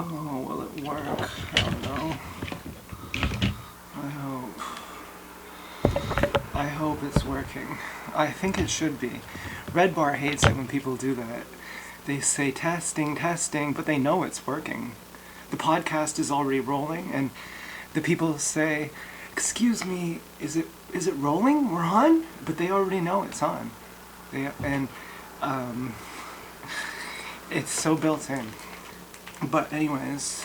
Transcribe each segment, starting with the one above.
Oh, will it work? I don't know. I hope it's working. I think it should be. Red Bar hates it when people do that. They say testing, testing, but they know it's working. The podcast is already rolling, and the people say, "Excuse me, is it rolling? We're on?" But they already know it's on. Um, it's so built in. But anyways,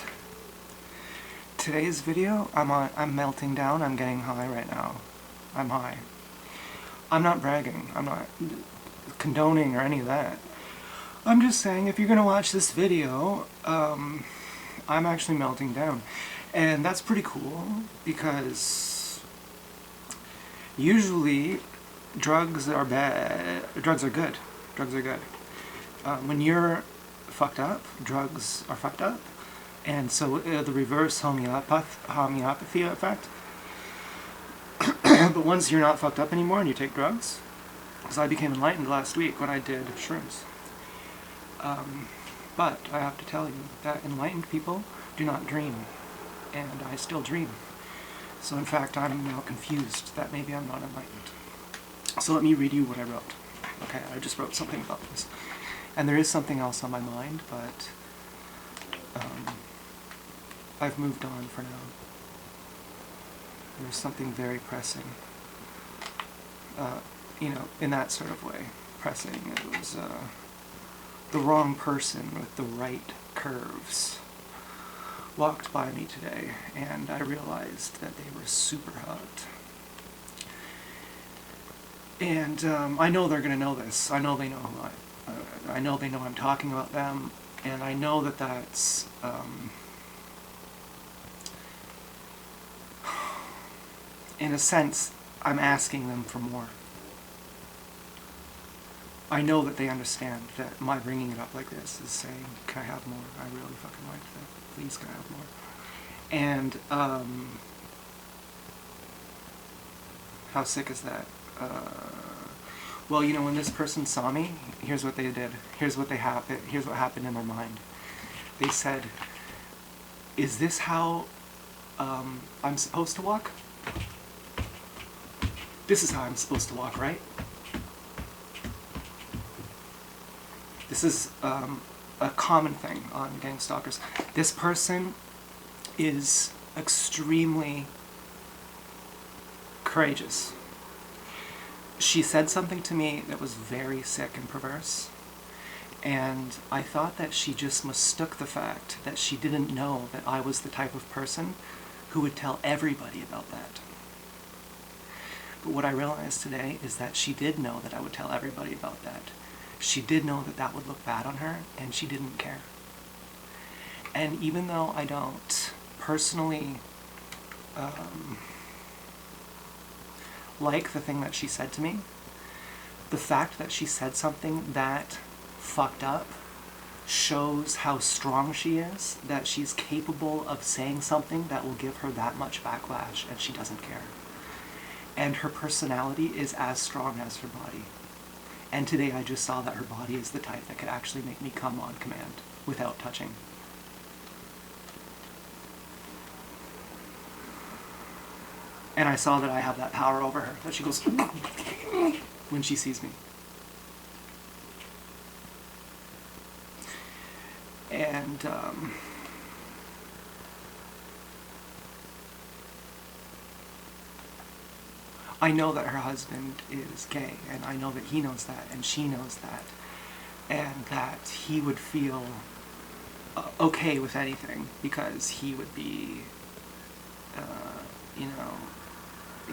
today's video, I'm melting down. I'm getting high right now. I'm high. I'm not bragging. I'm not condoning or any of that. I'm just saying, if you're gonna watch this video, I'm actually melting down. And that's pretty cool, because usually drugs are bad. Drugs are good. Drugs are good. When you're fucked up, drugs are fucked up. And so the reverse homeopathy effect. But once you're not fucked up anymore and you take drugs, because I became enlightened last week when I did shrooms. But I have to tell you that enlightened people do not dream, and I still dream. So in fact, I'm now confused that maybe I'm not enlightened. So let me read you what I wrote. Okay, I just wrote something about this. And there is something else on my mind, but I've moved on for now. There's something very pressing. In that sort of way. Pressing. It was the wrong person with the right curves walked by me today, and I realized that they were super hot. And I know they're going to know this. I know they know who I know they know I'm talking about them, and I know that that's in a sense, I'm asking them for more. I know that they understand that my bringing it up like this is saying, can I have more? I really fucking liked that. Please, can I have more? And, how sick is that? Well, when this person saw me, here's what they did. Here's what happened in their mind. They said, is this how I'm supposed to walk? This is how I'm supposed to walk, right? This is a common thing on gang stalkers. This person is extremely courageous. She said something to me that was very sick and perverse, and I thought that she just mistook the fact that she didn't know that I was the type of person who would tell everybody about that. But what I realized today is that she did know that I would tell everybody about that. She did know that that would look bad on her, and she didn't care. And even though I don't personally like the thing that she said to me, the fact that she said something that fucked up shows how strong she is, that she's capable of saying something that will give her that much backlash, and she doesn't care. And her personality is as strong as her body. And today I just saw that her body is the type that could actually make me come on command without touching. And I saw that I have that power over her, that she goes when she sees me. And I know that her husband is gay, and I know that he knows that, and she knows that, and that he would feel okay with anything, because he would be,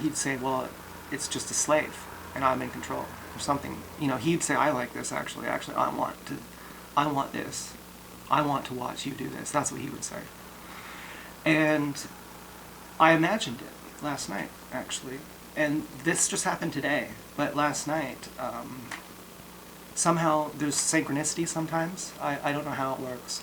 he'd say, well, it's just a slave, and I'm in control, or something. He'd say, I like this, actually, I want this. I want to watch you do this. That's what he would say. And I imagined it last night, actually. And this just happened today, but last night, somehow, there's synchronicity sometimes. I don't know how it works.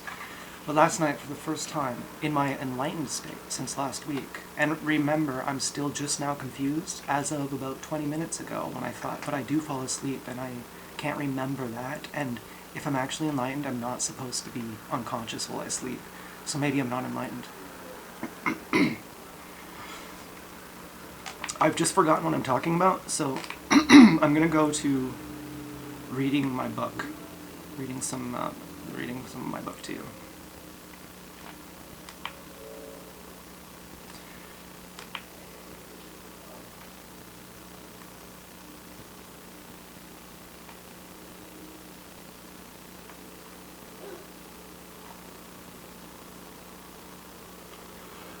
But last night, for the first time, in my enlightened state since last week, and remember, I'm still just now confused, as of about 20 minutes ago, when I thought, but I do fall asleep, and I can't remember that, and if I'm actually enlightened, I'm not supposed to be unconscious while I sleep. So maybe I'm not enlightened. I've just forgotten what I'm talking about, so I'm gonna go to reading my book, reading some of my book to you.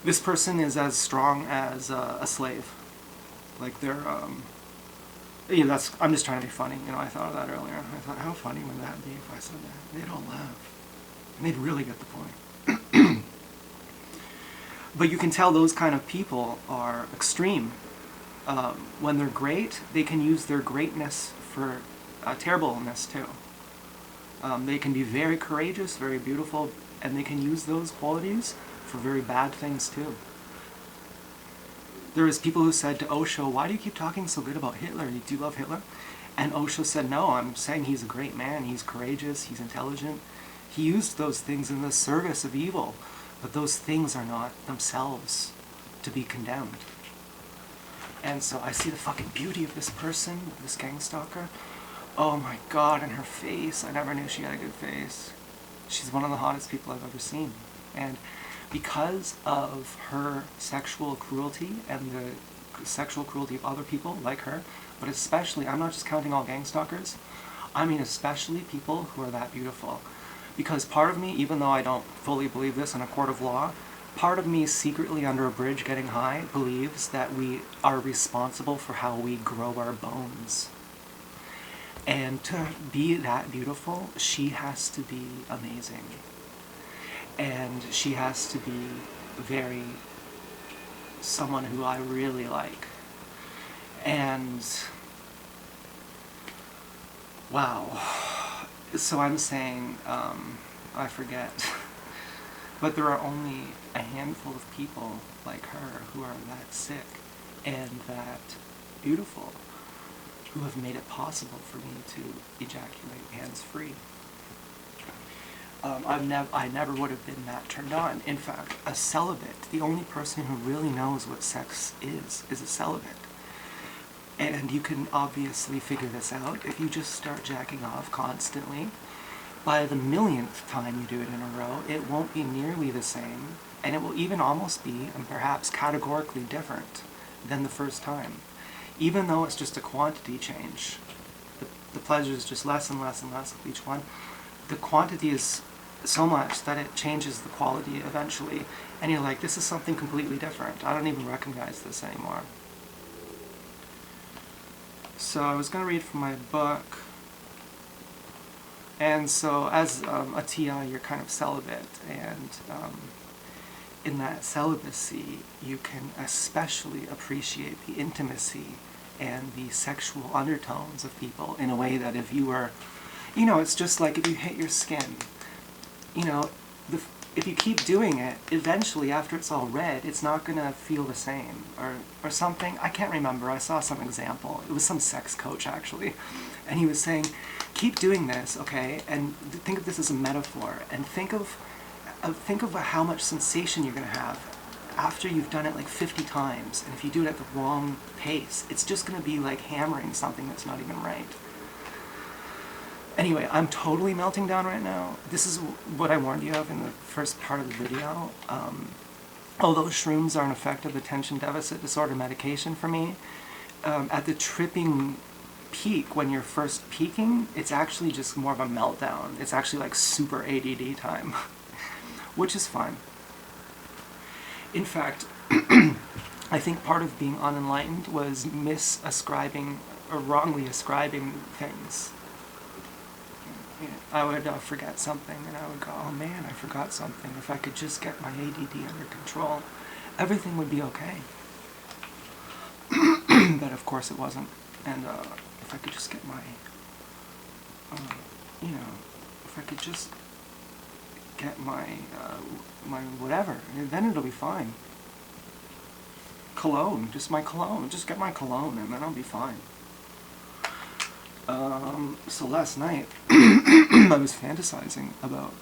This person is as strong as a slave. Like they're, I'm just trying to be funny. I thought of that earlier. I thought, how funny would that be if I said that? They'd all laugh. And they'd really get the point. But you can tell those kind of people are extreme. When they're great, they can use their greatness for terribleness too. They can be very courageous, very beautiful, and they can use those qualities for very bad things too. There was people who said to Osho, why do you keep talking so good about Hitler? Do you love Hitler? And Osho said, no, I'm saying he's a great man, he's courageous, he's intelligent. He used those things in the service of evil, but those things are not themselves to be condemned. And so I see the fucking beauty of this person, this gang stalker. Oh my God, and her face, I never knew she had a good face. She's one of the hottest people I've ever seen. And because of her sexual cruelty and the sexual cruelty of other people like her, but especially, I'm not just counting all gang stalkers, I mean especially people who are that beautiful. Because part of me, even though I don't fully believe this in a court of law, part of me secretly under a bridge getting high believes that we are responsible for how we grow our bones. And to be that beautiful, she has to be amazing. And she has to be someone who I really like. And, wow. So I'm saying, I forget, but there are only a handful of people like her who are that sick and that beautiful, who have made it possible for me to ejaculate hands-free. I never would have been that turned on. In fact, a celibate, the only person who really knows what sex is a celibate. And you can obviously figure this out if you just start jacking off constantly. By the millionth time you do it in a row, it won't be nearly the same, and it will even almost be, and perhaps categorically different than the first time. Even though it's just a quantity change. The pleasure is just less and less and less with each one. The quantity is so much that it changes the quality eventually, and you're like, this is something completely different. I don't even recognize this anymore. So I was going to read from my book, and so as a TI, you're kind of celibate, and in that celibacy, you can especially appreciate the intimacy and the sexual undertones of people in a way that if you were, it's just like if you hit your skin, if you keep doing it, eventually after it's all red, it's not going to feel the same, or something. I can't remember. I saw some example. It was some sex coach, actually, and he was saying, keep doing this, okay, and think of this as a metaphor, and think of how much sensation you're going to have after you've done it like 50 times, and if you do it at the wrong pace, it's just going to be like hammering something that's not even right. Anyway, I'm totally melting down right now. This is what I warned you of in the first part of the video. Although shrooms are an effective attention deficit disorder medication for me, at the tripping peak, when you're first peaking, it's actually just more of a meltdown. It's actually like super ADD time, which is fine. In fact, I think part of being unenlightened was misascribing or wrongly ascribing things. I would forget something, and I would go, oh man, I forgot something. If I could just get my ADD under control, everything would be okay. But of course it wasn't. And if I could just get my, if I could just get my whatever, then it'll be fine. Cologne, just my cologne. Just get my cologne, and then I'll be fine. So last night, I was fantasizing about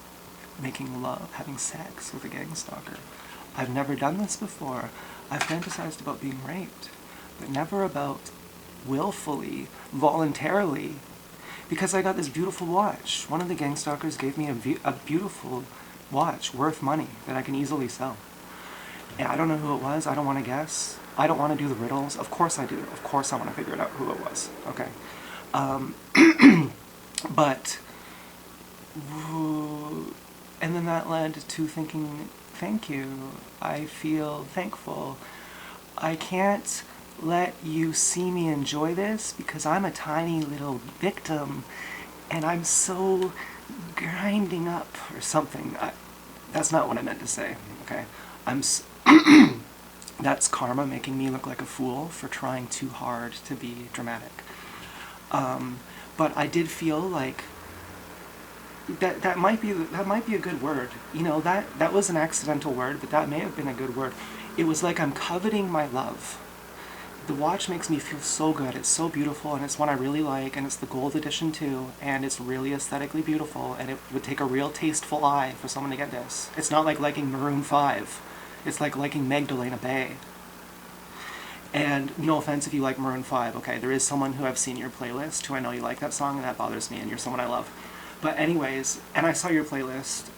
making love, having sex with a gang stalker. I've never done this before. I've fantasized about being raped, but never about willfully, voluntarily, because I got this beautiful watch. One of the gang stalkers gave me a beautiful watch worth money that I can easily sell. And I don't know who it was. I don't want to guess. I don't want to do the riddles. Of course I do. Of course I want to figure it out who it was. Okay. But, and then that led to thinking, thank you. I feel thankful. I can't let you see me enjoy this because I'm a tiny little victim and I'm so grinding up or something. That's not what I meant to say, okay? That's karma making me look like a fool for trying too hard to be dramatic. But I did feel like that might be a good word. You know, that was an accidental word, but that may have been a good word. It was like I'm coveting my love. The watch makes me feel so good. It's so beautiful, and it's one I really like, and it's the gold edition too, and it's really aesthetically beautiful, and it would take a real tasteful eye for someone to get this. It's not like liking Maroon 5. It's like liking Magdalena Bay. And no offense if you like Maroon 5, okay? There is someone who I've seen your playlist who I know you like that song, and that bothers me, and you're someone I love. But anyways, and I saw your playlist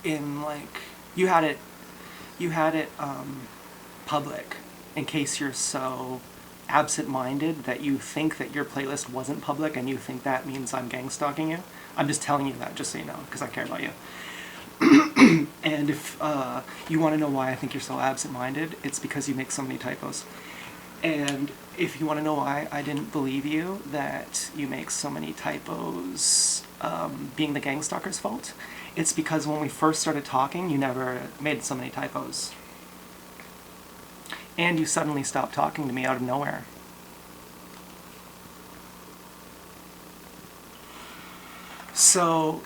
in like, you had it public, in case you're so absent-minded that you think that your playlist wasn't public and you think that means I'm gang stalking you. I'm just telling you that, just so you know, because I care about you. And if you want to know why I think you're so absent-minded, it's because you make so many typos. And if you want to know why I didn't believe you that you make so many typos being the gang stalker's fault, it's because when we first started talking, you never made so many typos. And you suddenly stopped talking to me out of nowhere. So,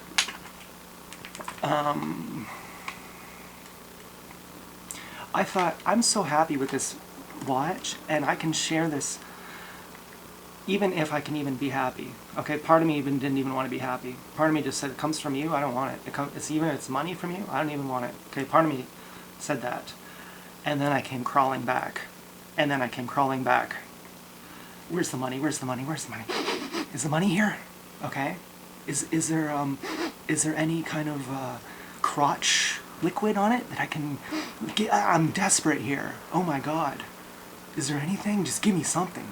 I thought, I'm so happy with this watch, and I can share this even if I can even be happy. Okay, part of me didn't even want to be happy. Part of me just said, it comes from you, I don't want it. It's money from you, I don't even want it. Okay, part of me said that. And then I came crawling back. And then I came crawling back. Where's the money? Where's the money? Where's the money? Is the money here? Okay. Is there any kind of crotch liquid on it that I can get? I'm desperate here. Oh my God. Is there anything? Just give me something.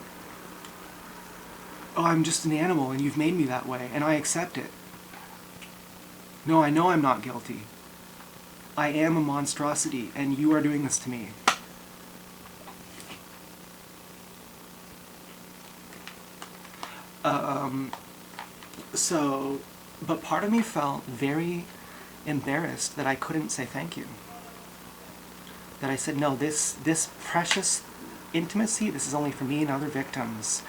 Oh, I'm just an animal and you've made me that way and I accept it. No, I know I'm not guilty. I am a monstrosity, and you are doing this to me. But part of me felt very embarrassed that I couldn't say thank you. That I said, no, this precious intimacy, this is only for me and other victims,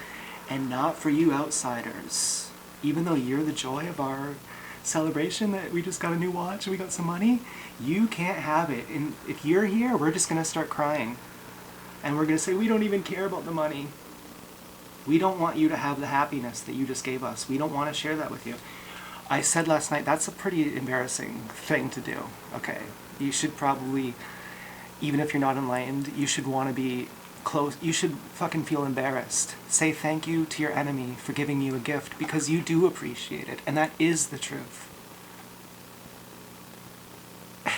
and not for you outsiders. Even though you're the joy of our celebration that we just got a new watch and we got some money, you can't have it. And if you're here, we're just going to start crying. And we're going to say, we don't even care about the money. We don't want you to have the happiness that you just gave us. We don't want to share that with you. I said last night, that's a pretty embarrassing thing to do. Okay, you should probably, even if you're not enlightened, you should want to be close. You should fucking feel embarrassed. Say thank you to your enemy for giving you a gift, because you do appreciate it, and that is the truth.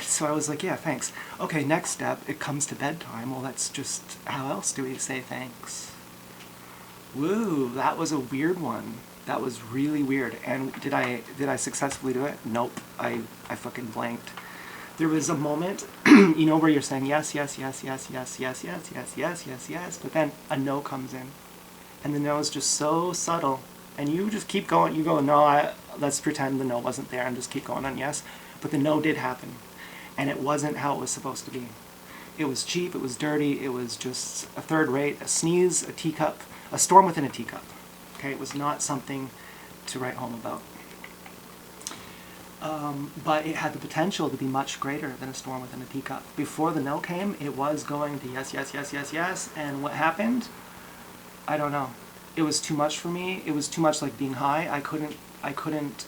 So I was like, yeah, thanks. Okay, next step, it comes to bedtime. Well, that's just, how else do we say thanks? Woo, that was a weird one. That was really weird. And did I successfully do it? Nope. I fucking blanked. There was a moment, you know, where you're saying yes, yes, yes, yes, yes, yes, yes, yes, yes, yes, yes, but then a no comes in. And the no is just so subtle. And you just keep going. You go, no, let's pretend the no wasn't there and just keep going on yes. But the no did happen. And it wasn't how it was supposed to be. It was cheap, it was dirty, it was just a third rate, a sneeze, a teacup, a storm within a teacup. Okay, it was not something to write home about. But it had the potential to be much greater than a storm within a teacup. Before the no came, it was going to yes, yes, yes, yes, yes, and what happened? I don't know. It was too much for me. It was too much like being high. I couldn't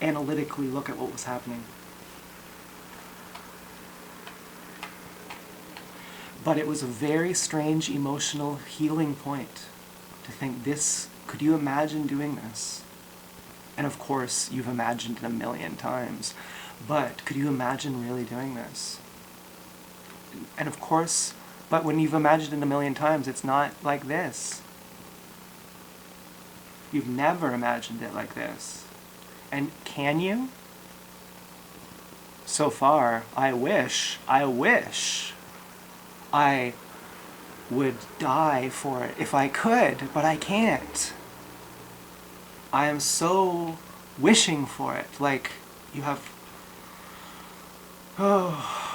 analytically look at what was happening. But it was a very strange emotional healing point to think this, could you imagine doing this? And of course, you've imagined it a million times, but could you imagine really doing this? And of course, but when you've imagined it a million times, it's not like this. You've never imagined it like this. And can you? So far, I wish I would die for it if I could, but I can't. I am so wishing for it. Like, you have... Oh...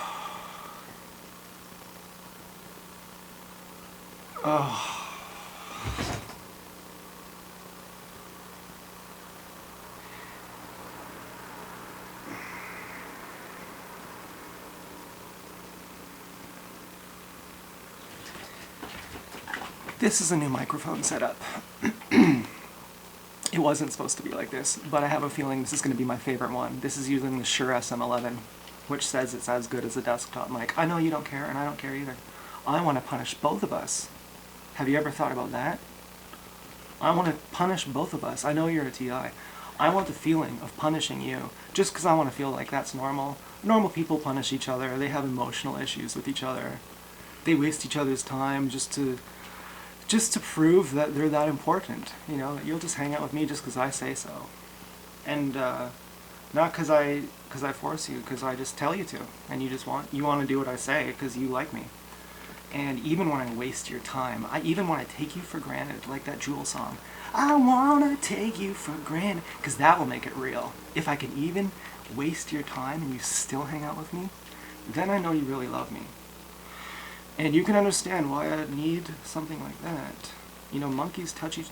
Oh... This is a new microphone setup. It wasn't supposed to be like this, but I have a feeling this is going to be my favorite one. This is using the Shure SM11, which says it's as good as a desktop mic. I know you don't care, and I don't care either. I want to punish both of us. Have you ever thought about that? I want to punish both of us. I know you're a TI. I want the feeling of punishing you, just because I want to feel like that's normal. Normal people punish each other. They have emotional issues with each other. They waste each other's time just to prove that they're that important, you know, that you'll just hang out with me just because I say so. And not because I force you, because I just tell you to, and you want to do what I say because you like me. And even when I waste your time, even when I take you for granted, like that Jewel song, I want to take you for granted, because that will make it real. If I can even waste your time and you still hang out with me, then I know you really love me. And you can understand why I need something like that. You know, monkeys touch each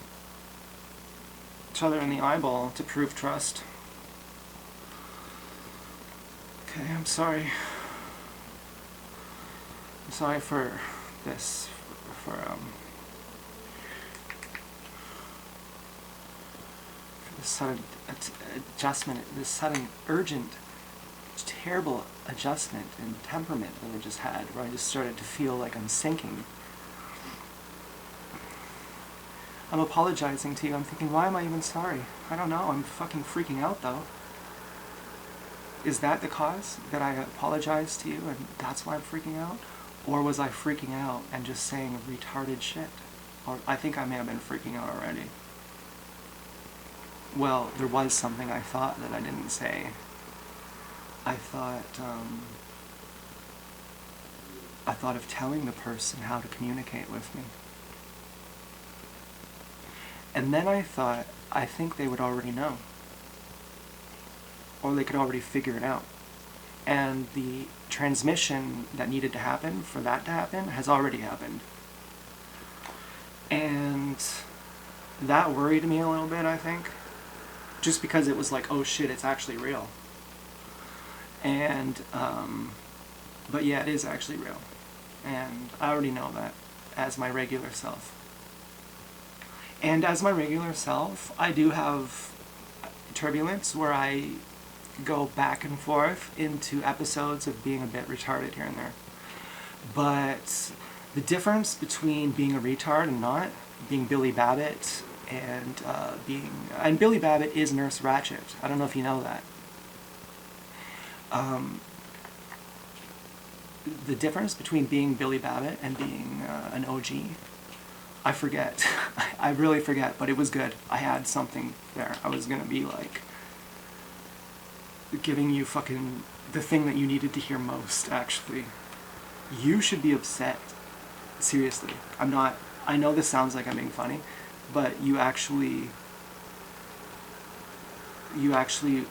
other in the eyeball to prove trust. Okay, I'm sorry. I'm sorry for this, for this sudden adjustment, this sudden urgent, terrible adjustment in temperament that I just had, where I just started to feel like I'm sinking. I'm apologizing to you. I'm thinking, why am I even sorry? I don't know. I'm fucking freaking out, though. Is that the cause? That I apologize to you and that's why I'm freaking out? Or was I freaking out and just saying retarded shit? Or I think I may have been freaking out already. Well, there was something I thought that I didn't say. I thought of telling the person how to communicate with me. And then I thought, I think they would already know. Or they could already figure it out. And the transmission that needed to happen for that to happen has already happened. And that worried me a little bit, I think. Just because it was like, oh shit, it's actually real. And, but yeah, it is actually real. And I already know that as my regular self. And as my regular self, I do have turbulence where I go back and forth into episodes of being a bit retarded here and there. But the difference between being a retard and not, being Billy Babbitt and and Billy Babbitt is Nurse Ratched. I don't know if you know that. The difference between being Billy Babbitt and being an OG, I forget. I really forget, but it was good. I had something there. I was going to be like giving you fucking the thing that you needed to hear most, actually. You should be upset. Seriously. I'm not... I know this sounds like I'm being funny, but you actually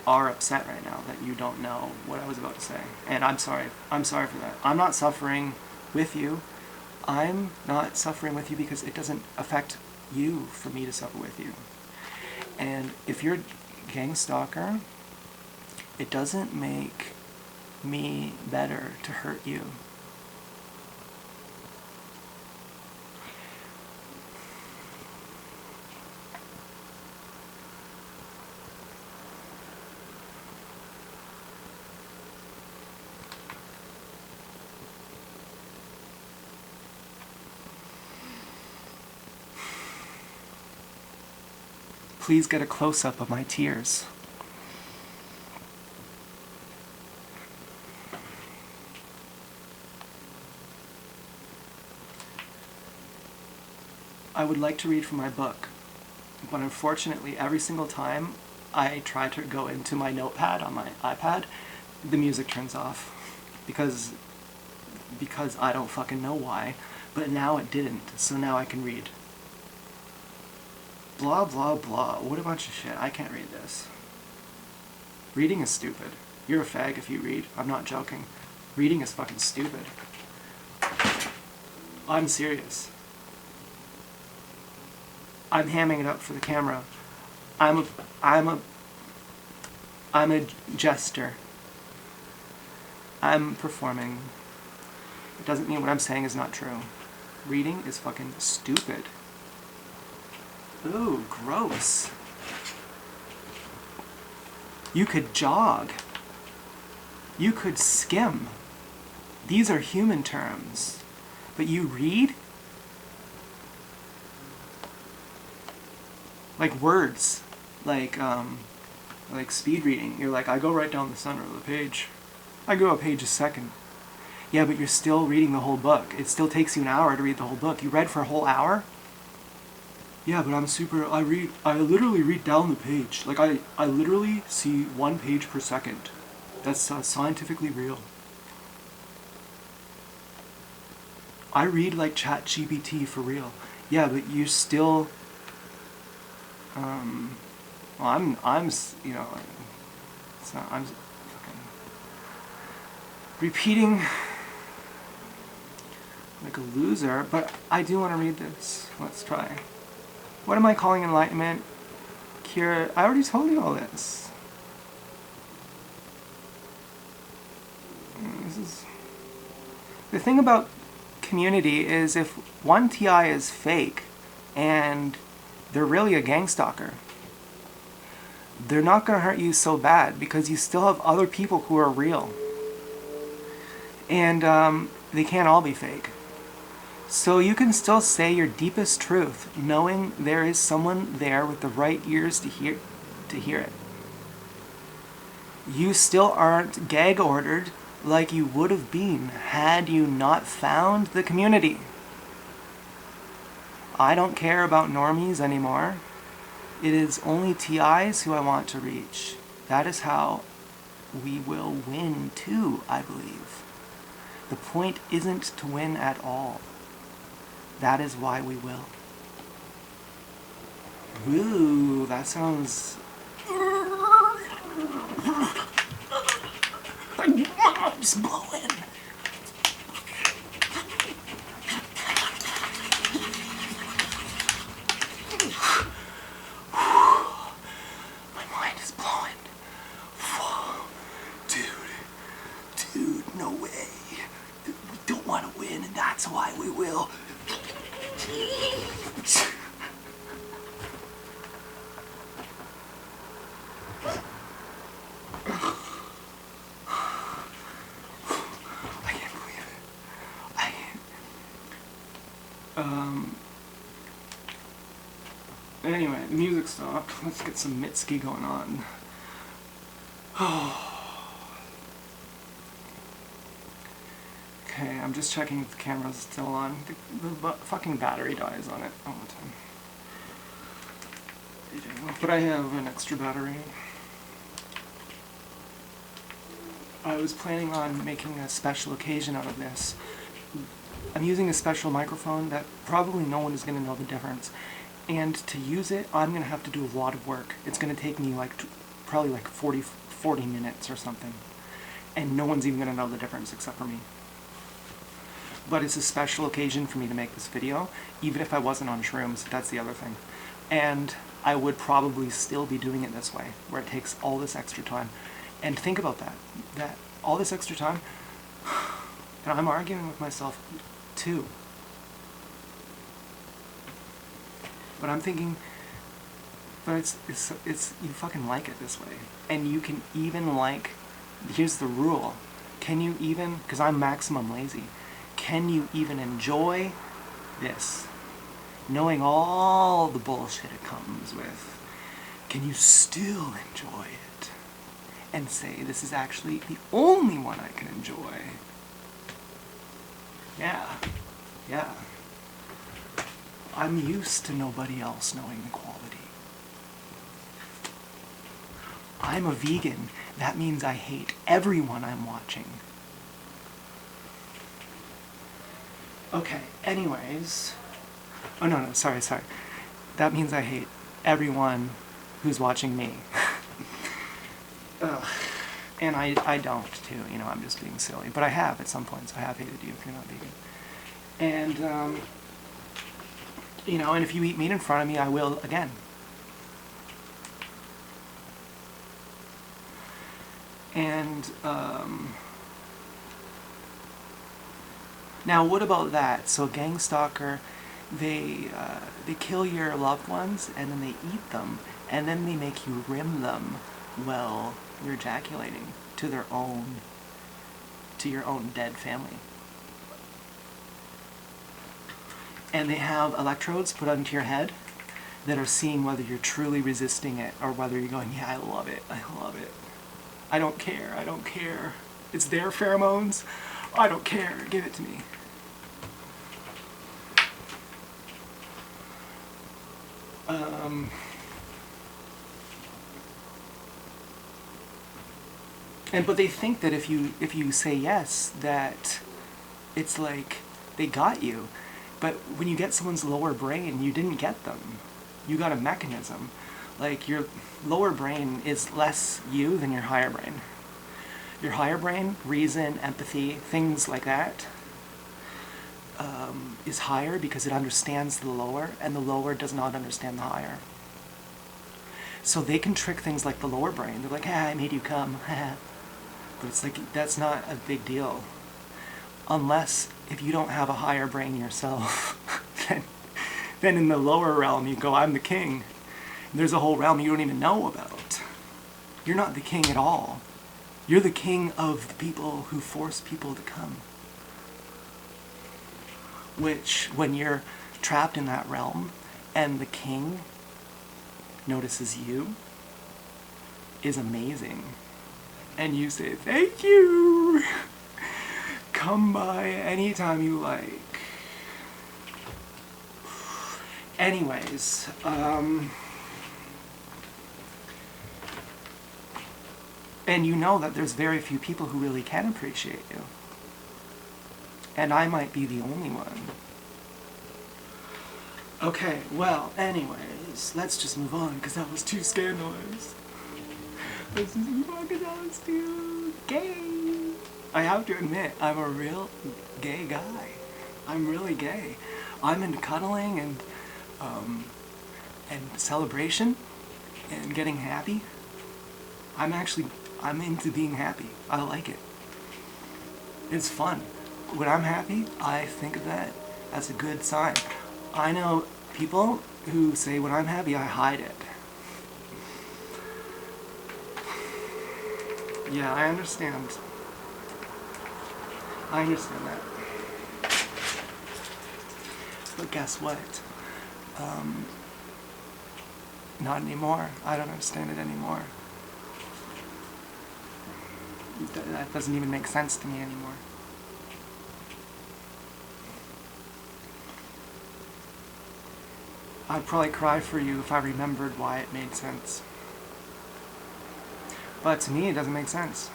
are upset right now that you don't know what I was about to say. And I'm sorry. I'm sorry for that. I'm not suffering with you. I'm not suffering with you because it doesn't affect you for me to suffer with you. And if you're a gang stalker, it doesn't make me better to hurt you. please get a close-up of my tears. I would like to read from my book, but unfortunately every single time I try to go into my notepad on my iPad, the music turns off. Because I don't fucking know why, but now it didn't, so now I can read. Blah blah blah, what a bunch of shit, I can't read this. Reading is stupid. You're a fag if you read, I'm not joking. Reading is fucking stupid. I'm serious. I'm hamming it up for the camera. I'm a jester. I'm performing. It doesn't mean what I'm saying is not true. Reading is fucking stupid. Ooh, gross. You could jog. You could skim. These are human terms. But you read? Like words. Like speed reading. You're like, I go right down the center of the page. I go a page a second. Yeah, but you're still reading the whole book. It still takes you an hour to read the whole book. You read for a whole hour? Yeah, but I literally read down the page. Like, I literally see 1 page per second. That's scientifically real. I read like ChatGPT for real. Yeah, but you're still, well, I'm, you know, it's not, I'm fucking repeating like a loser, but I do want to read this. Let's try. What am I calling enlightenment? Cure. I already told you all this. This is the thing about community is if one TI is fake and they're really a gang stalker, they're not going to hurt you so bad because you still have other people who are real. And they can't all be fake. So you can still say your deepest truth, knowing there is someone there with the right ears to hear it. You still aren't gag ordered like you would have been had you not found the community. I don't care about normies anymore. It is only TIs who I want to reach. That is how we will win too, I believe. The point isn't to win at all. That is why we will. Ooh, that sounds... I'm just blowing. My mind is blowing. Dude, no way. We don't want to win, and that's why we will. Anyway, the music stopped. Let's get some Mitski going on. Okay, I'm just checking if the camera's still on. The fucking battery dies on it all the time. But I have an extra battery. I was planning on making a special occasion out of this. I'm using a special microphone that probably no one is going to know the difference. And to use it, I'm going to have to do a lot of work. It's going to take me like probably like 40 minutes or something. And no one's even going to know the difference except for me. But it's a special occasion for me to make this video, even if I wasn't on shrooms. That's the other thing. And I would probably still be doing it this way, where it takes all this extra time. And think about that all this extra time, and I'm arguing with myself too. But I'm thinking, but it's you fucking like it this way. And you can even like, here's the rule, can you even, because I'm maximum lazy, can you even enjoy this? Knowing all the bullshit it comes with. can you still enjoy it? And say, this is actually the only one I can enjoy. Yeah. Yeah. I'm used to nobody else knowing the quality. I'm a vegan. That means I hate everyone I'm watching. Okay, anyways. Oh, no, sorry. That means I hate everyone who's watching me. Ugh. And I don't, too. You know, I'm just being silly. But I have at some points. I have hated you if you're not vegan. And, you know, and if you eat meat in front of me, I will again. And, now what about that? So gang stalker, they kill your loved ones, and then they eat them, and then they make you rim them while you're ejaculating to your own dead family. And they have electrodes put onto your head that are seeing whether you're truly resisting it or whether you're going, yeah, I love it. I don't care. It's their pheromones. I don't care. Give it to me. But they think that if you say yes, that it's like they got you. But when you get someone's lower brain, you didn't get them. You got a mechanism. Like, your lower brain is less you than your higher brain. Your higher brain, reason, empathy, things like that, is higher because it understands the lower, and the lower does not understand the higher. So they can trick things like the lower brain. They're like, I made you come. But it's like, that's not a big deal. Unless, if you don't have a higher brain yourself, then in the lower realm you go, I'm the king. And there's a whole realm you don't even know about. You're not the king at all. You're the king of the people who force people to come. Which, when you're trapped in that realm, and the king notices you, is amazing. And you say, thank you! Come by anytime you like. Anyways, and you know that there's very few people who really can appreciate you. And I might be the only one. Okay, well, anyways, let's just move on, because that was too scandalous. Let's just move on, because that was too gay. I have to admit, I'm a real gay guy. I'm really gay. I'm into cuddling and celebration and getting happy. I'm into being happy. I like it. It's fun. When I'm happy, I think of that as a good sign. I know people who say when I'm happy, I hide it. Yeah, I understand. I understand that. But guess what? Not anymore. I don't understand it anymore. That doesn't even make sense to me anymore. I'd probably cry for you if I remembered why it made sense. But to me, it doesn't make sense.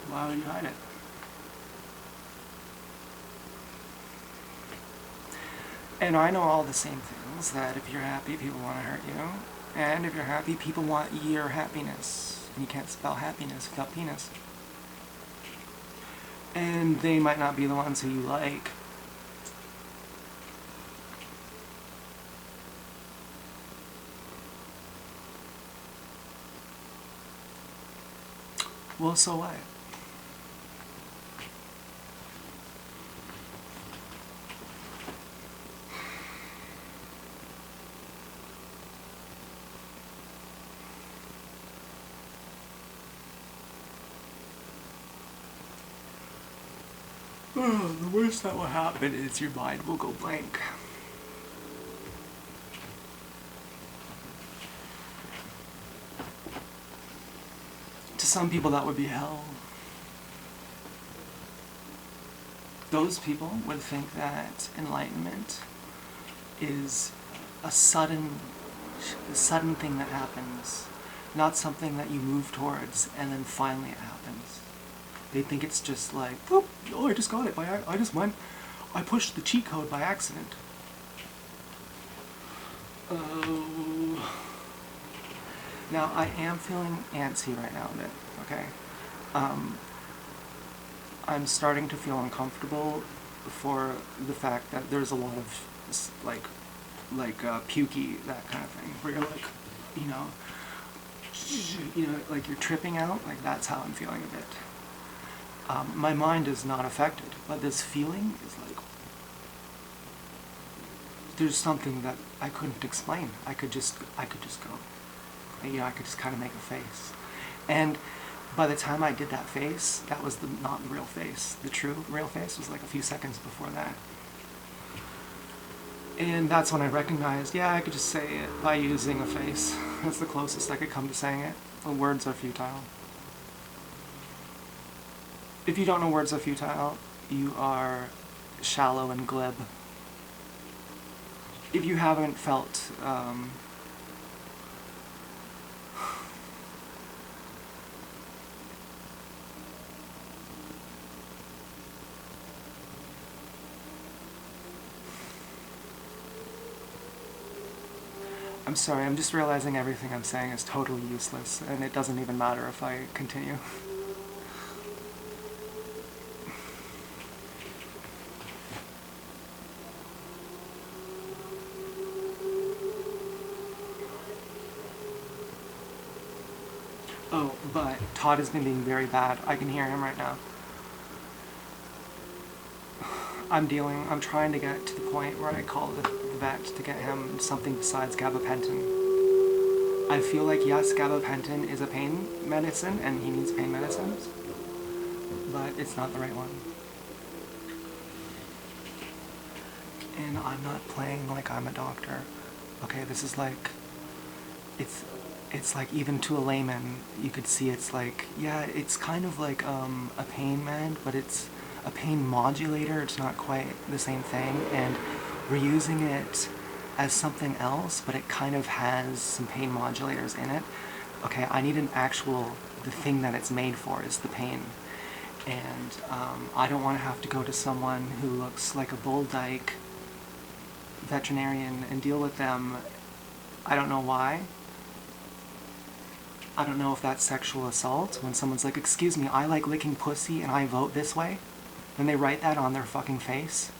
Why would you hide it? And I know all the same things, that if you're happy, people want to hurt you. And if you're happy, people want your happiness. And you can't spell happiness without penis. And they might not be the ones who you like. Well, so what? The worst that will happen is your mind will go blank. some people that would be hell. Those people would think that enlightenment is a sudden thing that happens, not something that you move towards and then finally it happens. They think it's just like, oh, I just got it I pushed the cheat code by accident. Oh. Now I am feeling antsy right now a bit, okay? I'm starting to feel uncomfortable for the fact that there's a lot of like pukey, that kind of thing, where you're like, like you're tripping out. Like that's how I'm feeling a bit. My mind is not affected, but this feeling is like there's something that I couldn't explain. I could just go. I could just kind of make a face, and by the time I did that face, that was not the real face. The true real face was like a few seconds before that. And that's when I recognized, yeah, I could just say it by using a face. That's the closest I could come to saying it. The words are futile. If you don't know words are futile, you are shallow and glib. If you haven't felt I'm sorry, I'm just realizing everything I'm saying is totally useless, and it doesn't even matter if I continue. Oh, but Todd has been being very bad. I can hear him right now. I'm trying to get to the point where I call the vet to get him something besides gabapentin. I feel like, yes, gabapentin is a pain medicine, and he needs pain medicines, but it's not the right one. And I'm not playing like I'm a doctor. Okay, this is like, it's like, even to a layman, you could see it's like, yeah, it's kind of like a pain med, but it's a pain modulator. It's not quite the same thing, and we're using it as something else, but it kind of has some pain modulators in it. Okay, I need the thing that it's made for is the pain. And I don't want to have to go to someone who looks like a bull dyke veterinarian and deal with them. I don't know why. I don't know if that's sexual assault when someone's like, excuse me, I like licking pussy and I vote this way. When they write that on their fucking face,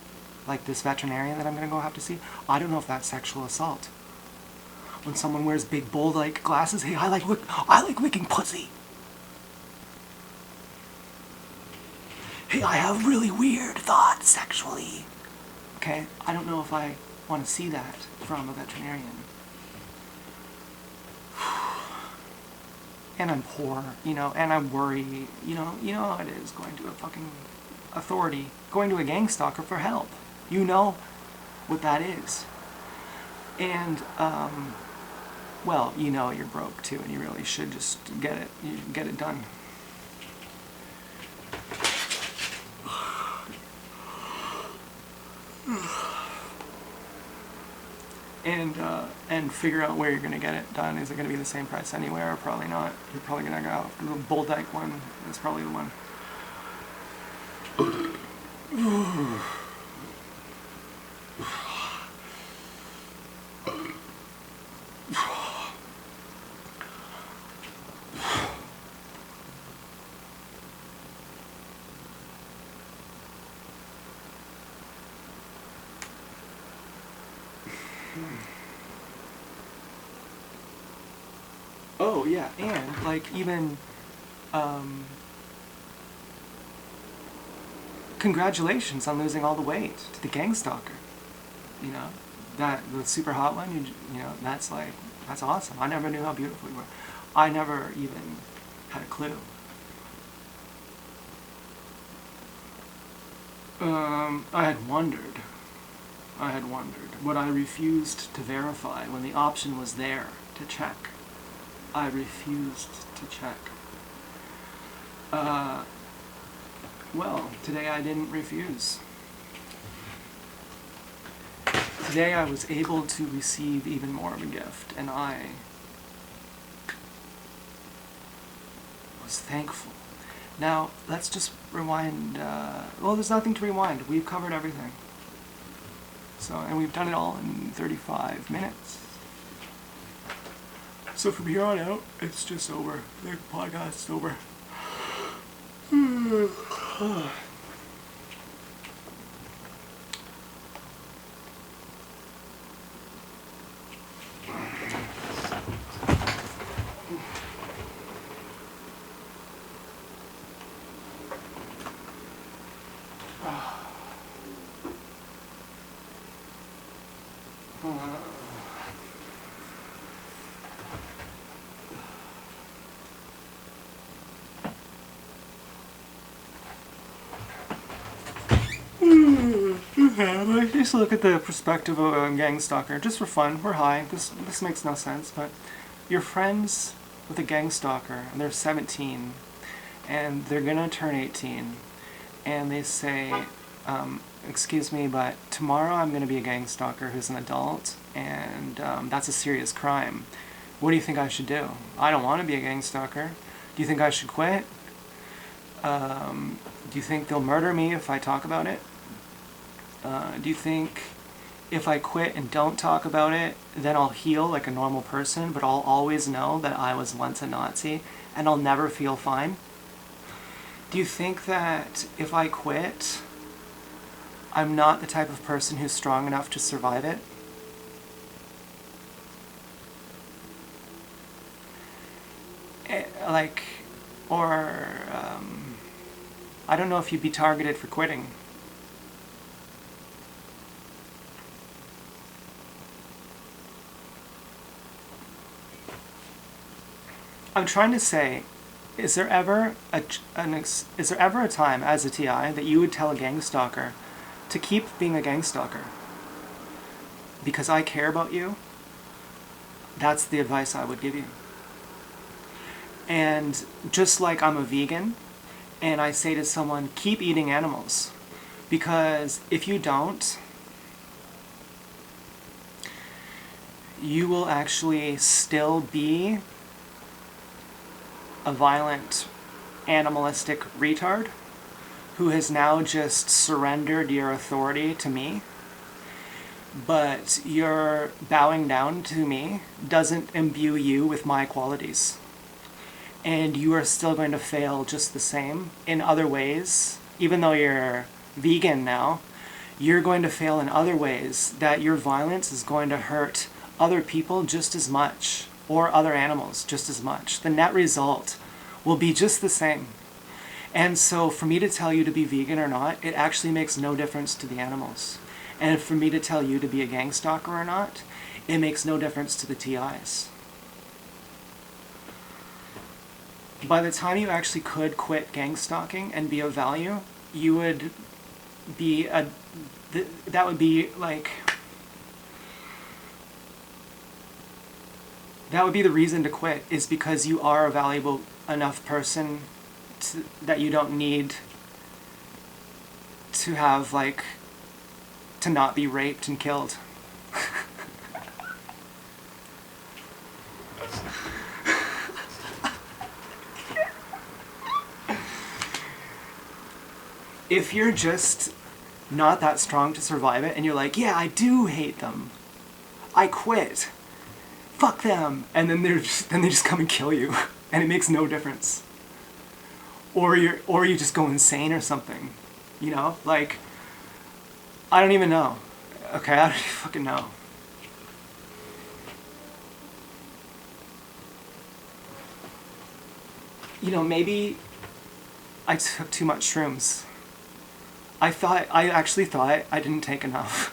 like this veterinarian that I'm gonna go have to see, I don't know if that's sexual assault. When someone wears big bull-like glasses, hey, I like licking pussy. Hey, I have really weird thoughts sexually. Okay, I don't know if I want to see that from a veterinarian. And I'm poor, and I'm worried, you know how it is going to a fucking authority, going to a gang stalker for help. You know what that is. And, well, you're broke too, and you really should just get it done. And figure out where you're going to get it done. Is it going to be the same price anywhere, or probably not? You're probably going to go the Bull Dyke one. That's probably the one. Oh, yeah, and, like, even, congratulations on losing all the weight to the gang stalker. The super hot one, that's awesome. I never knew how beautiful you were. I never even had a clue. I had wondered, but I refused to verify when the option was there to check. I refused to check. Well, today I didn't refuse. Today I was able to receive even more of a gift, and I was thankful. Now, let's just rewind. Well, there's nothing to rewind. We've covered everything. So, and we've done it all in 35 minutes. So from here on out, it's just over. The podcast's over. I just look at the perspective of a gang stalker, just for fun. We're high. This makes no sense, but you're friends with a gang stalker, and they're 17, and they're gonna turn 18, and they say, excuse me, but tomorrow I'm gonna be a gang stalker who's an adult, and that's a serious crime. What do you think I should do? I don't want to be a gang stalker. Do you think I should quit? Do you think they'll murder me if I talk about it? Do you think if I quit and don't talk about it, then I'll heal like a normal person, but I'll always know that I was once a Nazi and I'll never feel fine? Do you think that if I quit, I'm not the type of person who's strong enough to survive it? I don't know if you'd be targeted for quitting. I'm trying to say, is there ever a time as a TI that you would tell a gang stalker to keep being a gang stalker? Because I care about you, that's the advice I would give you. And just like I'm a vegan, and I say to someone, keep eating animals. Because if you don't, you will actually still be a violent, animalistic retard who has now just surrendered your authority to me. But your bowing down to me doesn't imbue you with my qualities. And you are still going to fail just the same in other ways. Even though you're vegan now, you're going to fail in other ways that your violence is going to hurt other people just as much, or other animals just as much. The net result will be just the same. And so for me to tell you to be vegan or not, it actually makes no difference to the animals. And for me to tell you to be a gang stalker or not, it makes no difference to the TIs. By the time you actually could quit gang stalking and be of value, you would be that would be the reason to quit, is because you are a valuable enough person that you don't need to have to not be raped and killed. If you're just not that strong to survive it, and you're like, yeah, I do hate them, I quit, fuck them, and then they just come and kill you, and it makes no difference. Or you just go insane or something, you know? I don't even know. Okay, I don't even fucking know. You know, maybe I took too much shrooms. I actually thought I didn't take enough.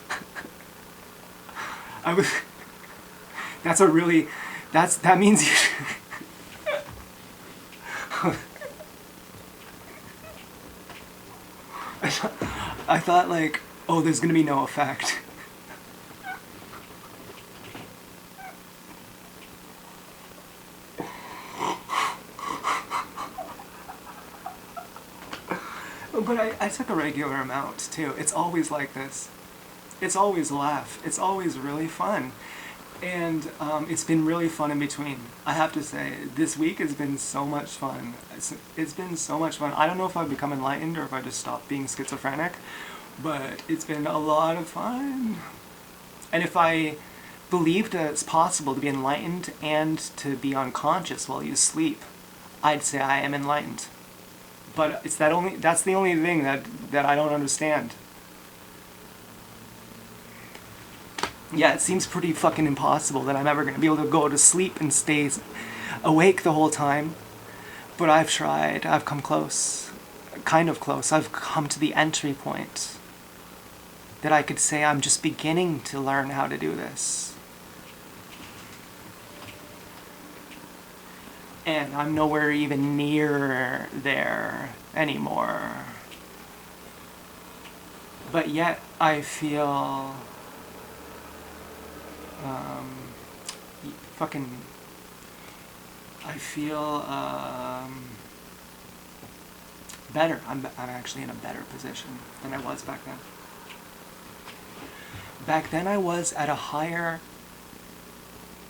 That means you I thought oh, there's gonna be no effect. But I took a regular amount too. It's always like this. It's always a laugh. It's always really fun. And it's been really fun in between. I have to say, this week has been so much fun. It's been so much fun. I don't know if I've become enlightened or if I just stopped being schizophrenic, but it's been a lot of fun. And if I believed that it's possible to be enlightened and to be unconscious while you sleep, I'd say I am enlightened. But that's the only thing that I don't understand. Yeah, it seems pretty fucking impossible that I'm ever going to be able to go to sleep and stay awake the whole time. But I've tried. I've come close. Kind of close. I've come to the entry point that I could say I'm just beginning to learn how to do this. And I'm nowhere even near there anymore. But yet I feel I feel better. I'm actually in a better position than I was back then. Back then I was at a higher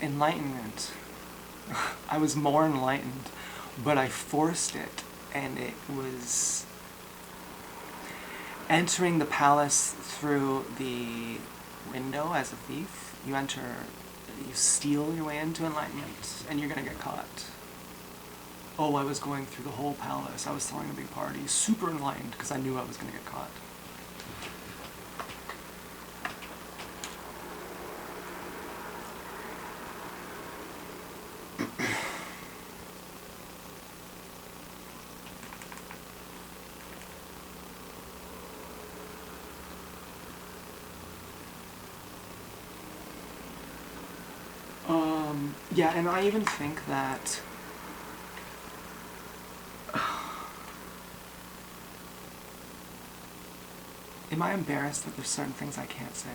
enlightenment. I was more enlightened, but I forced it, and it was entering the palace through the window as a thief. You steal your way into enlightenment, and you're gonna get caught. Oh, I was going through the whole palace. I was throwing a big party, super enlightened, because I knew I was gonna get caught. Yeah, and I even think that am I embarrassed that there's certain things I can't say?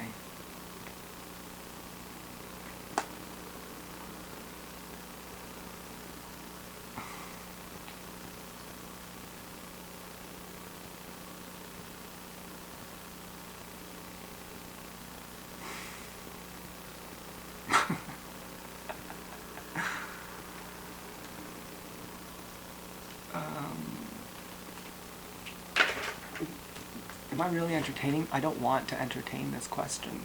Am I really entertaining? I don't want to entertain this question.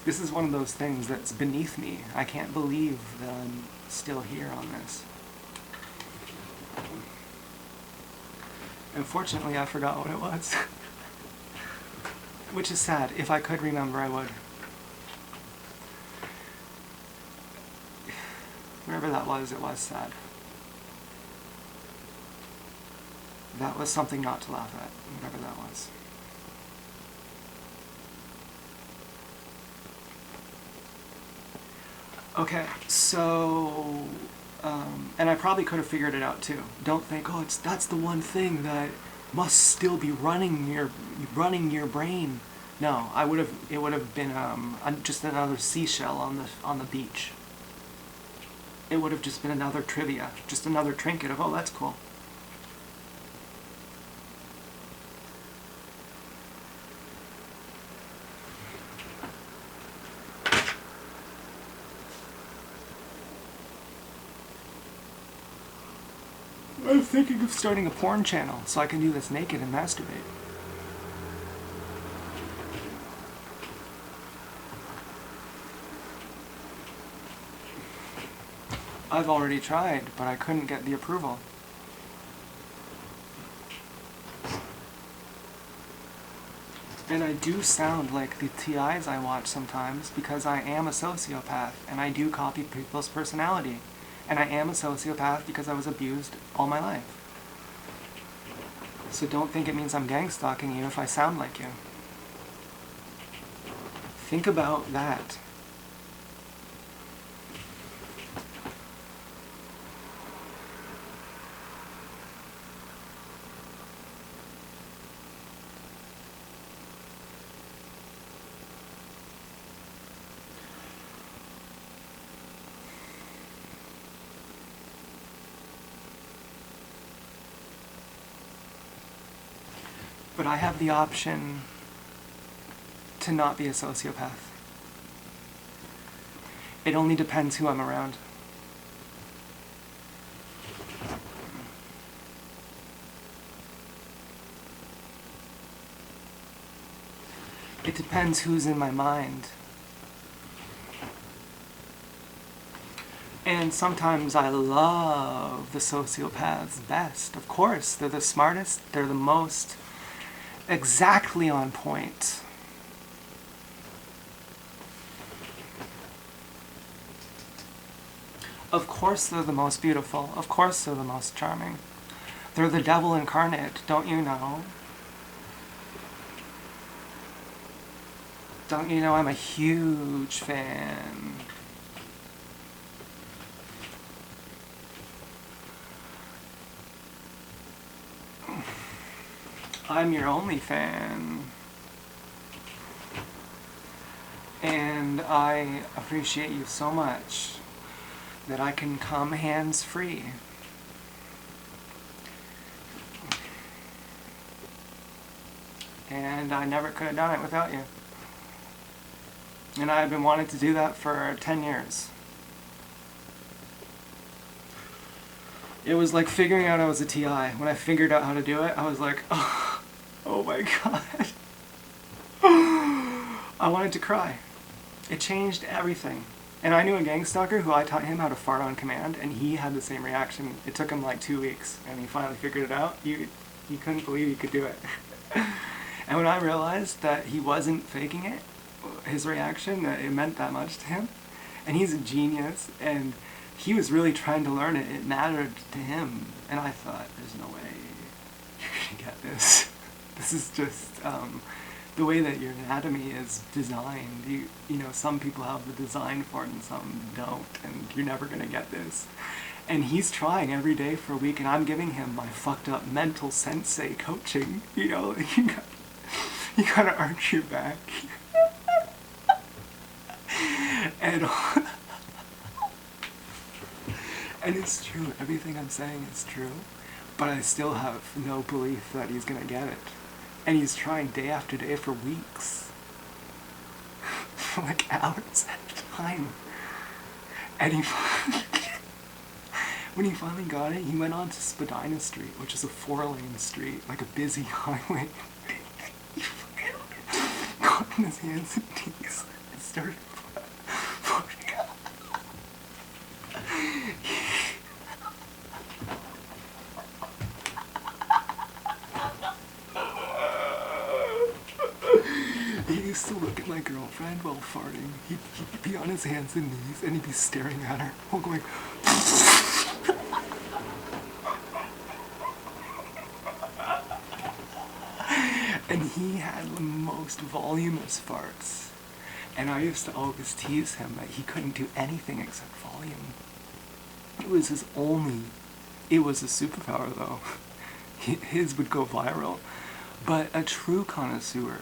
This is one of those things that's beneath me. I can't believe that I'm still here on this. Unfortunately, I forgot what it was. Which is sad. If I could remember, I would. Wherever that was, it was sad. That was something not to laugh at, whatever that was. Okay, so, and I probably could have figured it out too. Don't think, oh, that's the one thing that must still be running your brain. No, it would have been just another seashell on the beach. It would have just been another trivia, just another trinket of, oh, that's cool. I'm thinking of starting a porn channel so I can do this naked and masturbate. I've already tried, but I couldn't get the approval. And I do sound like the TIs I watch sometimes because I am a sociopath and I do copy people's personality. And I am a sociopath because I was abused all my life. So don't think it means I'm gang stalking you if I sound like you. Think about that. But I have the option to not be a sociopath. It only depends who I'm around. It depends who's in my mind. And sometimes I love the sociopaths best. Of course, they're the smartest, they're the most exactly on point. Of course they're the most beautiful. Of course they're the most charming. They're the devil incarnate, don't you know? Don't you know I'm a huge fan? I'm your only fan. And I appreciate you so much that I can come hands-free. And I never could have done it without you. And I've been wanting to do that for 10 years. It was like figuring out I was a TI. When I figured out how to do it, I was like, oh my god. I wanted to cry. It changed everything. And I knew a gang stalker who I taught him how to fart on command, and he had the same reaction. It took him like 2 weeks, and he finally figured it out. He couldn't believe he could do it. And when I realized that he wasn't faking it, his reaction, that it meant that much to him, and he's a genius, and he was really trying to learn it. It mattered to him, and I thought, there's no way you're gonna get this. This is just the way that your anatomy is designed. You know, some people have the design for it and some don't, and you're never gonna get this. And he's trying every day for a week, and I'm giving him my fucked up mental sensei coaching. You know, you gotta arch your back. And it's true, everything I'm saying is true, but I still have no belief that he's gonna get it. And he's trying day after day for weeks. For like hours at a time. And when he finally got it, he went on to Spadina Street, which is a 4-lane street, like a busy highway. He got on his hands and knees and started farting. He used to look at my girlfriend while farting. He'd be on his hands and knees and he'd be staring at her while going and he had the most voluminous farts. And I used to always tease him that he couldn't do anything except volume. It was his only... It was a superpower though. His would go viral. But a true connoisseur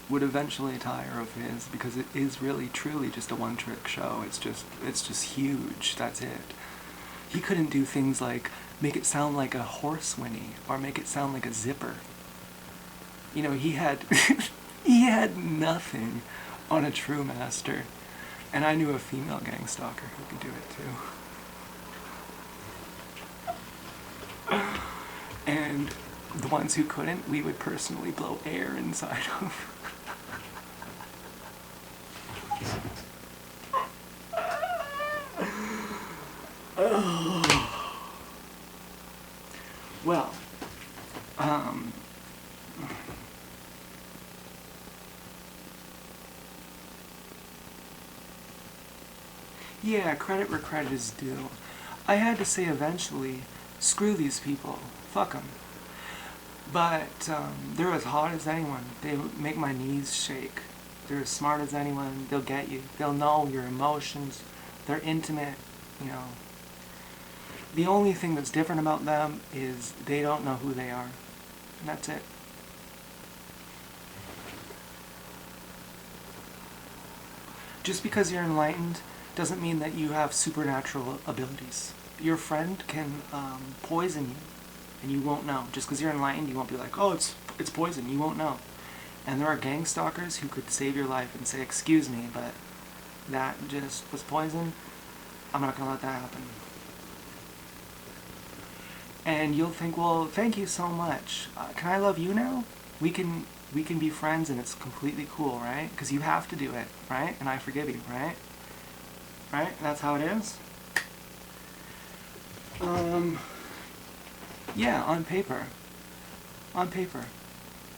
would eventually tire of his because it is really truly just a one-trick show. It's just huge. That's it. He couldn't do things like make it sound like a horse whinny or make it sound like a zipper. You know, he had he had nothing on a true master. And I knew a female gang stalker who could do it too. And the ones who couldn't, we would personally blow air inside of. Well, yeah, credit where credit is due. I had to say eventually, screw these people, fuck them. But they're as hot as anyone. They make my knees shake. They're as smart as anyone. They'll get you. They'll know your emotions. They're intimate, you know. The only thing that's different about them is they don't know who they are. And that's it. Just because you're enlightened doesn't mean that you have supernatural abilities. Your friend can poison you, and you won't know. Just because you're enlightened, you won't be like, oh, it's It's poison. You won't know. And there are gang stalkers who could save your life and say, excuse me, but that just was poison. I'm not gonna let that happen. And you'll think, well, thank you so much. Can I love you now? We can be friends and it's completely cool, right? Because you have to do it, right? And I forgive you, right? Right? That's how it is? Yeah, on paper. On paper.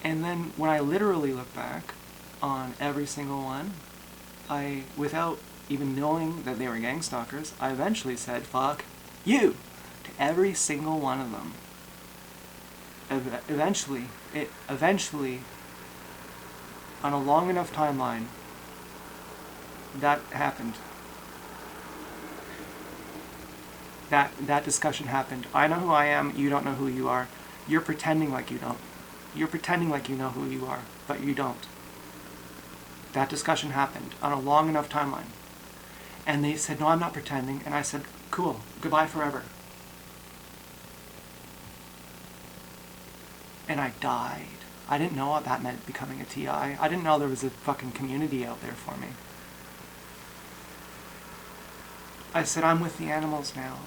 And then when I literally look back on every single one, without even knowing that they were gang stalkers, I eventually said, fuck you, to every single one of them. Eventually, on a long enough timeline, that happened. That discussion happened. I know who I am, you don't know who you are. You're pretending like you don't. You're pretending like you know who you are, but you don't. That discussion happened on a long enough timeline. And they said, no, I'm not pretending. And I said, cool, goodbye forever. And I died. I didn't know what that meant, becoming a TI. I didn't know there was a fucking community out there for me. I said, I'm with the animals now.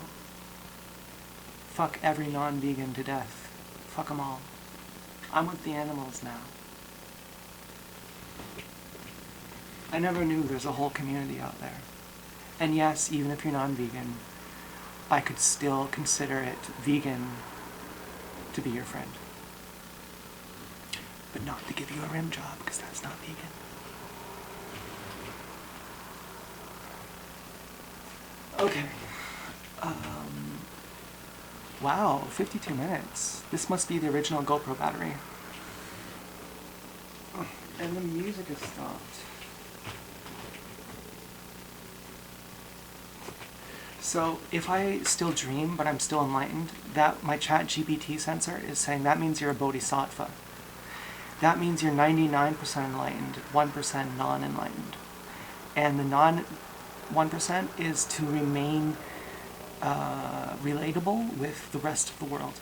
Fuck every non-vegan to death. Fuck them all. I'm with the animals now. I never knew there's a whole community out there. And yes, even if you're non-vegan, I could still consider it vegan to be your friend. But not to give you a rim job, because that's not vegan. Okay. Wow, 52 minutes. This must be the original GoPro battery. And the music has stopped. So if I still dream, but I'm still enlightened, that my ChatGPT sensor is saying that means you're a bodhisattva. That means you're 99% enlightened, 1% non-enlightened. And the non-1% is to remain relatable with the rest of the world.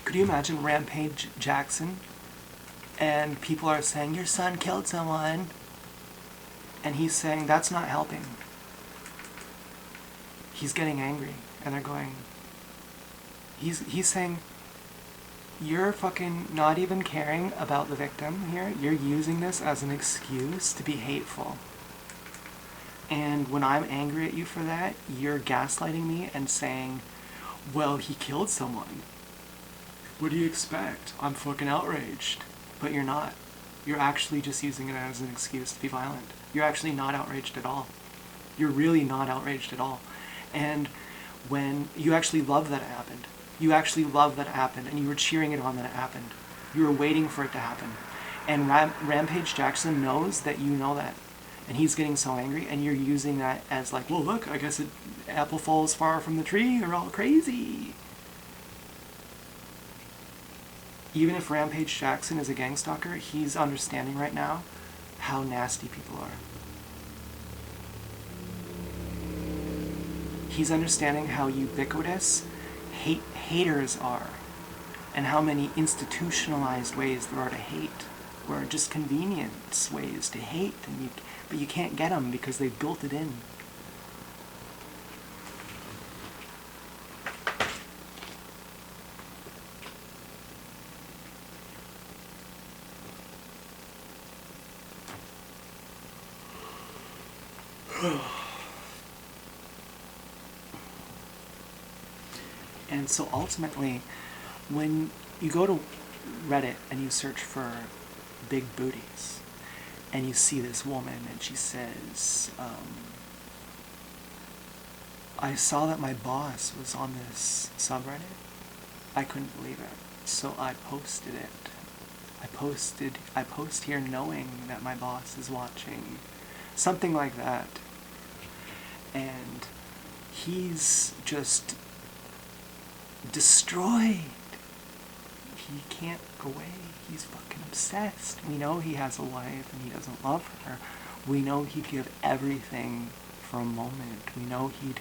Could you imagine Rampage Jackson and people are saying, your son killed someone, and he's saying, that's not helping. He's getting angry, and they're going, he's saying, you're fucking not even caring about the victim here. You're using this as an excuse to be hateful. And when I'm angry at you for that, you're gaslighting me and saying, well, he killed someone. What do you expect? I'm fucking outraged. But you're not. You're actually just using it as an excuse to be violent. You're actually not outraged at all. You're really not outraged at all. And when you actually love that it happened. You actually love that it happened, and you were cheering it on that it happened. You were waiting for it to happen. And Rampage Jackson knows that you know that. And he's getting so angry, and you're using that as like, well, look, I guess apple falls far from the tree, they're all crazy. Even if Rampage Jackson is a gang stalker, he's understanding right now how nasty people are. He's understanding how ubiquitous haters are, and how many institutionalized ways there are to hate, or just convenience ways to hate, but you can't get them because they've built it in. And so ultimately, when you go to Reddit and you search for big booties, and you see this woman and she says, I saw that my boss was on this subreddit. I couldn't believe it, so I posted it. I post here knowing that my boss is watching. Something like that. And he's just destroyed. He can't go away. He's fucking obsessed. We know he has a wife and he doesn't love her. We know he'd give everything for a moment. We know he'd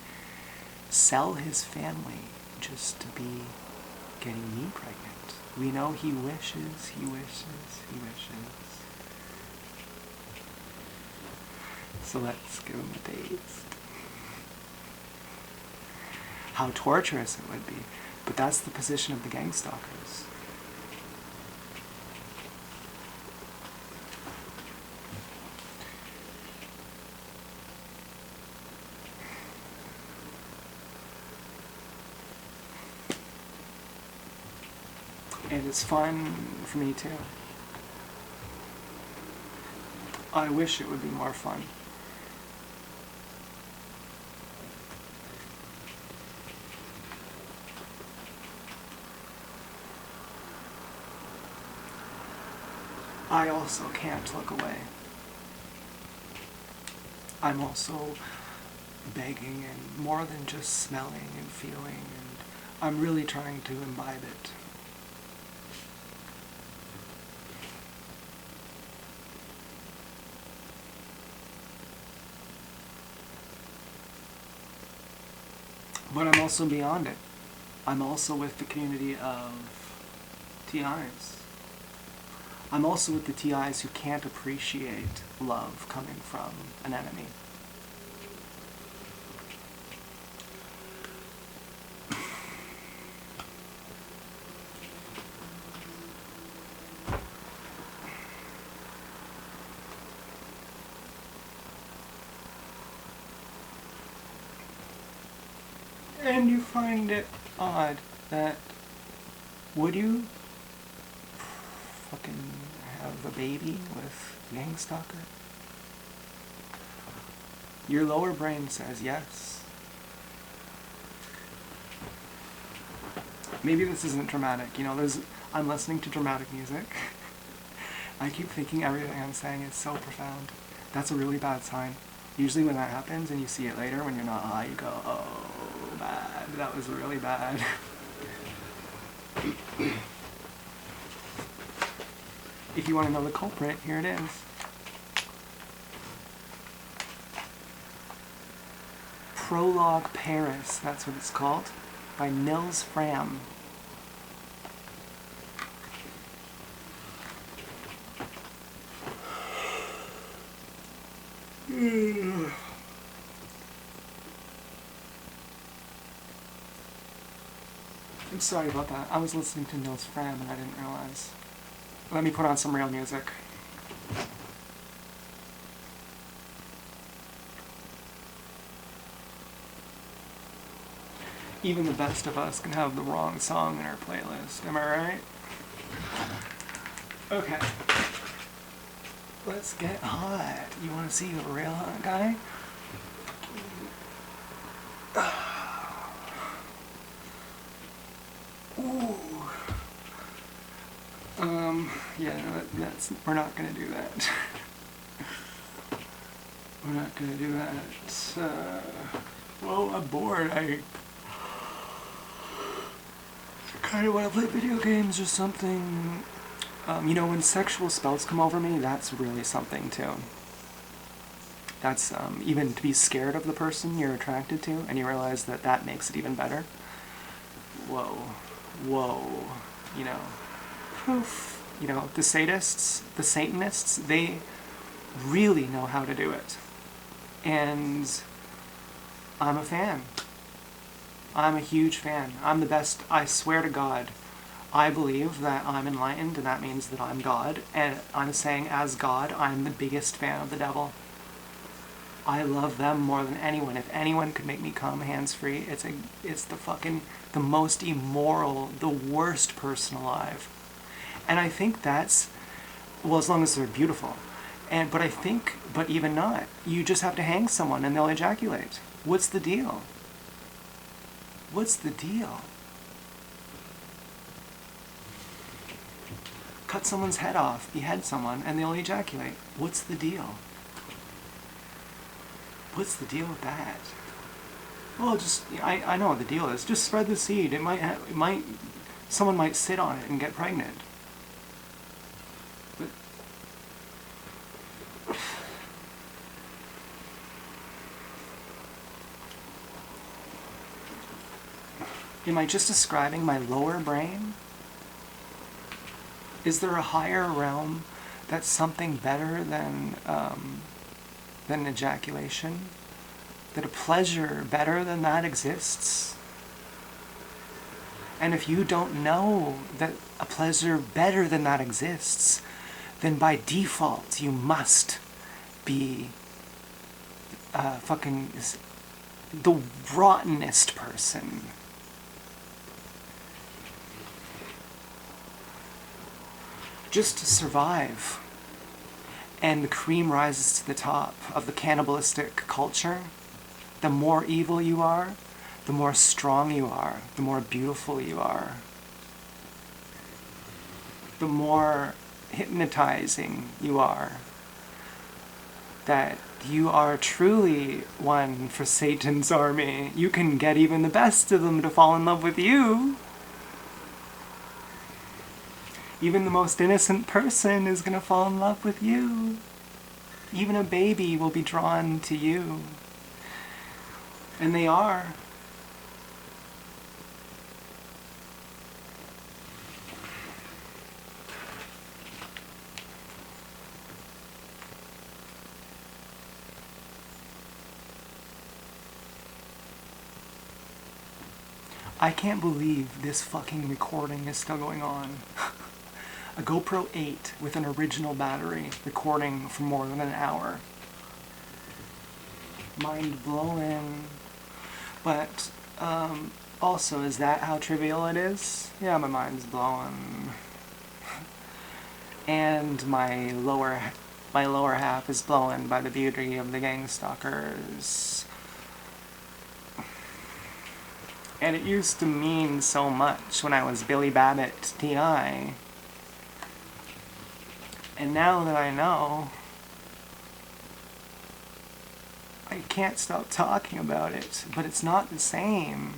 sell his family just to be getting me pregnant. We know he wishes. So let's give him a taste. How torturous it would be. But that's the position of the gang stalkers. And it's fun for me too. I wish it would be more fun. I also can't look away. I'm also begging and more than just smelling and feeling, and I'm really trying to imbibe it. But I'm also beyond it. I'm also with the community of TIs. I'm also with the TIs who can't appreciate love coming from an enemy. And you find it odd that, would you fucking have a baby with a gang stalker? Your lower brain says yes. Maybe this isn't dramatic, you know, I'm listening to dramatic music. I keep thinking everything I'm saying is so profound. That's a really bad sign. Usually when that happens and you see it later when you're not high, you go, oh, bad, that was really bad. If you want to know the culprit, here it is. Prologue Paris, that's what it's called, by Nils Frahm. I'm sorry about that. I was listening to Nils Frahm and I didn't realize. Let me put on some real music. Even the best of us can have the wrong song in our playlist, am I right? Okay. Let's get hot. You want to see a real hot guy? Ooh. Yeah, we're not gonna do that. We're not gonna do that. Well, I'm bored. I kind of want to play video games or something. You know, when sexual spells come over me, that's really something too. That's, even to be scared of the person you're attracted to, and you realize that that makes it even better. Whoa, you know, poof. You know, the sadists, the Satanists, they really know how to do it. And I'm a fan. I'm a huge fan. I'm the best, I swear to God. I believe that I'm enlightened, and that means that I'm God. And I'm saying, as God, I'm the biggest fan of the devil. I love them more than anyone. If anyone could make me come hands-free, it's the most immoral, the worst person alive. And I think that's, well, as long as they're beautiful. But even not. You just have to hang someone and they'll ejaculate. What's the deal? What's the deal? cut someone's head off, behead someone, and they'll ejaculate. What's the deal? What's the deal with that? Well, just, I know what the deal is. Just spread the seed. Someone might sit on it and get pregnant. But am I just describing my lower brain? Is there a higher realm that's something better than ejaculation? That a pleasure better than that exists? And if you don't know that a pleasure better than that exists, then by default you must be fucking the rottenest person. Just to survive. And the cream rises to the top of the cannibalistic culture. The more evil you are, the more strong you are, the more beautiful you are, the more hypnotizing you are, that you are truly one for Satan's army. You can get even the best of them to fall in love with you. Even the most innocent person is gonna fall in love with you. Even a baby will be drawn to you. And they are. I can't believe this fucking recording is still going on. A GoPro 8 with an original battery recording for more than an hour. Mind blowing. But also, is that how trivial it is? Yeah, my mind's blowing. And my lower half is blown by the beauty of the gang stalkers. And it used to mean so much when I was Billy Babbitt T.I. And now that I know, I can't stop talking about it, but it's not the same.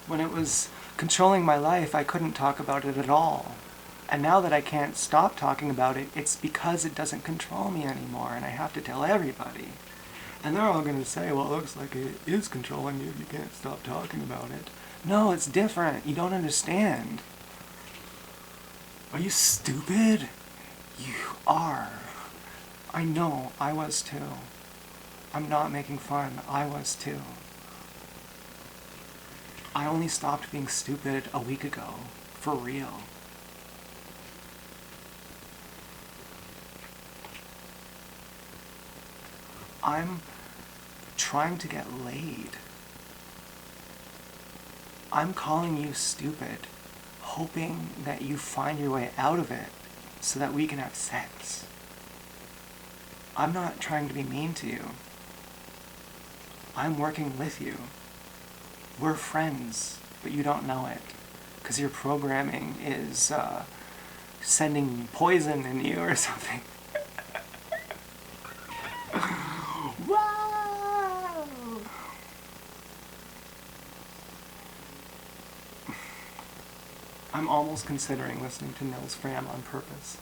When it was controlling my life, I couldn't talk about it at all. And now that I can't stop talking about it, it's because it doesn't control me anymore, and I have to tell everybody. And they're all going to say, well, it looks like it is controlling you if you can't stop talking about it. No, it's different. You don't understand. Are you stupid? You are. I know, I was too. I'm not making fun. I was too. I only stopped being stupid a week ago. For real. I'm trying to get laid. I'm calling you stupid, hoping that you find your way out of it so that we can have sex. I'm not trying to be mean to you. I'm working with you. We're friends, but you don't know it, because your programming is sending poison in you or something. Wow! I'm almost considering listening to Nils Fram on purpose.